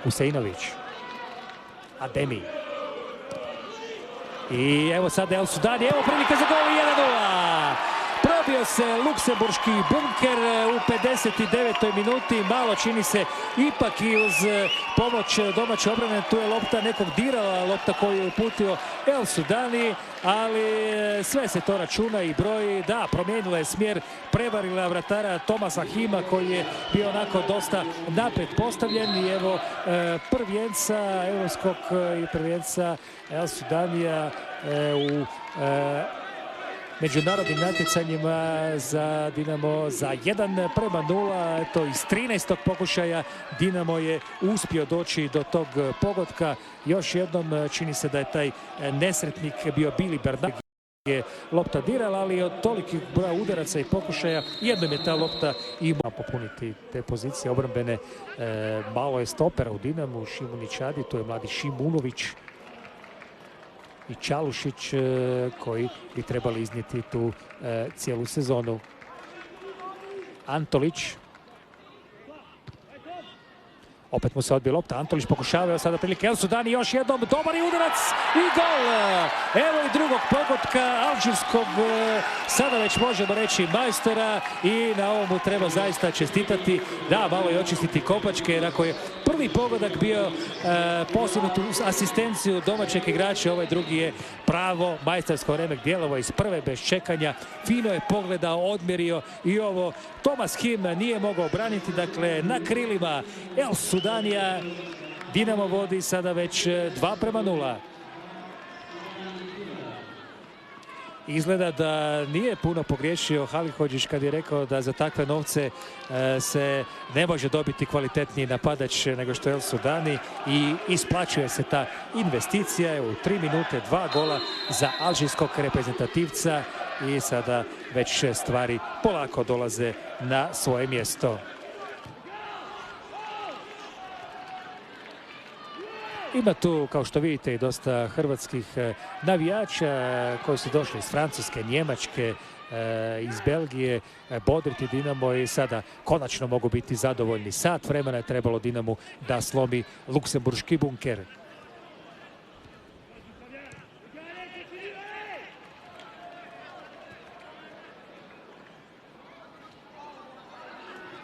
Huseinović. Ademi. I evo sada El Sudani, evo prilika za gol 1:0. Probio se luksemburški bunker u 59. minuti, malo čini se ipak i uz pomoć domaće obrane, tu je lopta nekog dirala, lopta koju je uputio El Sudani, ali sve se to računa i broji, da, promijenila je smjer, prevarila vratara Tomasa Hima koji je bio onako dosta naprijed postavljen i evo prvenca europskog i prvenca El Sudanija u međunarodnim natjecanjima za Dinamo za 1:0. Eto, iz 13. pokušaja Dinamo je uspio doći do tog pogotka. Još jednom čini se da je taj nesretnik bio Billy Bernard. Je lopta dirala, ali od tolikih broja udaraca i pokušaja jednom je ta lopta i popuniti te pozicije obrambene. Malo je stopera u Dinamu, Šimunić-Adi, to je mladi Šimunović i Čalušić koji bi trebali iznijeti tu cijelu sezonu. Antolić. Opet mu se odbije lopta, Antolić pokušava sada prilike El Sudani, još jednom dobar je udarac i gol! Evo i drugog pogotka alžirskog, sada već možemo reći majstora, i na ovomu treba zaista čestitati. Da, malo je očistiti kopačke, jer ako je prvi pogodak bio postignut uz asistenciju domaćeg igrača, ovaj drugi je pravo majstorsko vreme, djelovo iz prve bez čekanja, fino je pogledao, odmjerio i ovo Tomas Him nije mogao braniti, dakle na krilima El Sudanija Dinamo vodi sada već 2:0. Izgleda da nije puno pogriješio Halihođić kad je rekao da za takve novce se ne može dobiti kvalitetniji napadač nego što je El Sudani, i isplaćuje se ta investicija. Evo, u 3 minute 2 gola za alžirskog reprezentativca i sada već stvari polako dolaze na svoje mjesto. Ima tu, kao što vidite, i dosta hrvatskih navijača koji su došli iz Francuske, Njemačke, iz Belgije, bodriti Dinamo, i sada konačno mogu biti zadovoljni. Sat vremena je trebalo Dinamu da slomi luksemburški bunker.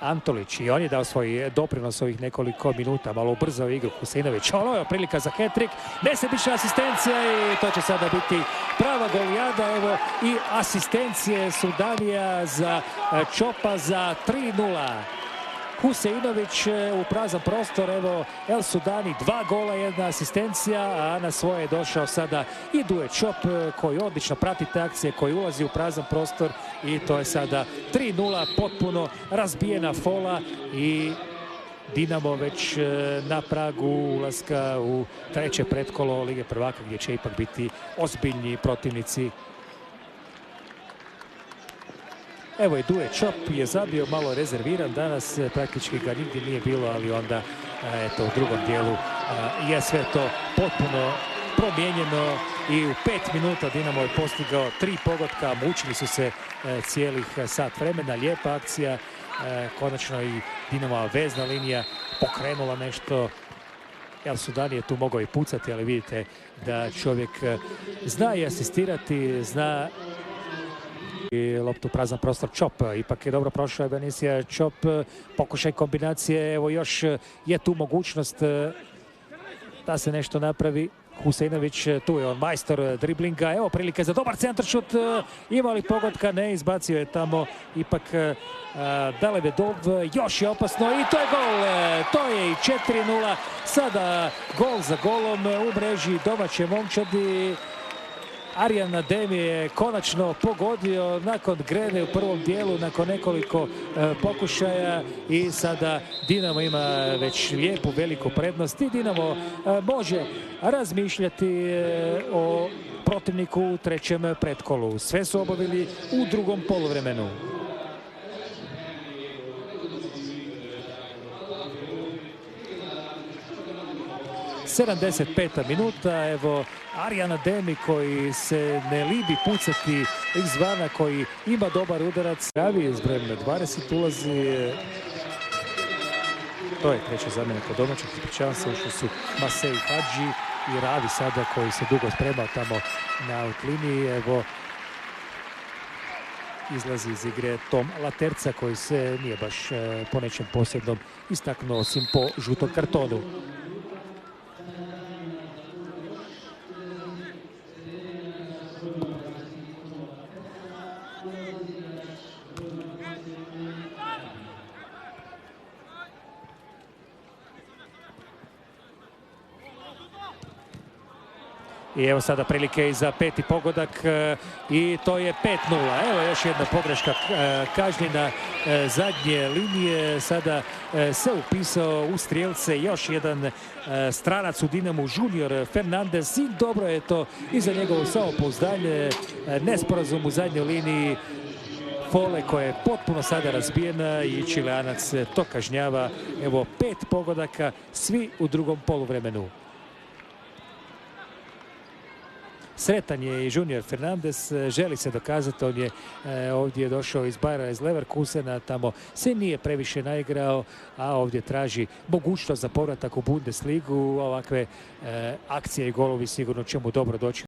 Antolić, i on je dao svoj doprinos ovih nekoliko minuta, malo ubrzao igru. Huseinović, ovo je prilika za hat-trick, nesebična asistencija i to će sada biti prava golijada. Evo i asistencije Sudanija za Čopa za 3:0. Huseinović u prazan prostor, evo El Sudani 2 gola, 1 asistencija, a na svoje je došao sada i Duje Čop koji odlično prati te akcije, koji ulazi u prazan prostor, i to je sada 3:0, potpuno razbijena fola i Dinamo već na pragu ulaska u treće pretkolo Lige prvaka, gdje će ipak biti ozbiljni protivnici. Evo i Duje Čop je zabio, malo rezerviran danas, praktički ga nigdje nije bilo, ali onda eto, u drugom dijelu je sve to potpuno promijenjeno i u 5 minuta Dinamo je postigao 3 pogotka, mučili su se cijelih sat vremena, lijepa akcija, konačno i Dinamova vezna linija pokrenula nešto. El Sudani je tu mogao i pucati, ali vidite da čovjek zna i asistirati, zna i loptu prazan prostor. Čop ipak je dobro prošao, Benisija Čop, pokušaj kombinacije, evo još je tu mogućnost da se nešto napravi. Huseinović, tu je on majstor driblinga, evo prilike za dobar centaršut, ima li pogotka, ne, izbacio je tamo ipak Dalevedov, još je opasno i to je gol, to je i 4:0, sada gol za golom u mreži domaće momčadi. Arjan Ademi je konačno pogodio nakon grene u prvom dijelu, nakon nekoliko pokušaja, i sada Dinamo ima već lijepu veliku prednost i Dinamo može razmišljati o protivniku u trećem pretkolu. Sve su obavili u drugom poluvremenu. '75. minuta, evo Arjan Ademi koji se ne libi pucati izvana, koji ima dobar udarac. Ravi s brojem 20 ulazi To je treća zamjena kod domaćeg, ispričavam se, ušli su Masej Hadži i Ravi sada koji se dugo spremao tamo na out liniji. Evo, izlazi iz igre Tom Laterca koji se nije baš po nečem posebnom istaknuo osim po žutom kartonu. I evo sada prilike i za peti pogodak i to je 5:0. Evo još jedna pogreška kažnjena zadnje linije. Sada se upisao u strijelce još jedan stranac u Dinamu, Junior Fernandez, i dobro je to i za njegovo samopouzdanje. Nesporazum u zadnjoj liniji Fole koja je potpuno sada razbijena i Čileanac to kažnjava. Evo 5 pogodaka, svi u drugom poluvremenu. Sretan je i Junior Fernandez, želi se dokazati, on je ovdje došao iz Bayera, iz Leverkusena, tamo se nije previše naigrao, a ovdje traži mogućnost za povratak u Bundesligu. Ovakve akcije i golovi sigurno će mu dobro doći.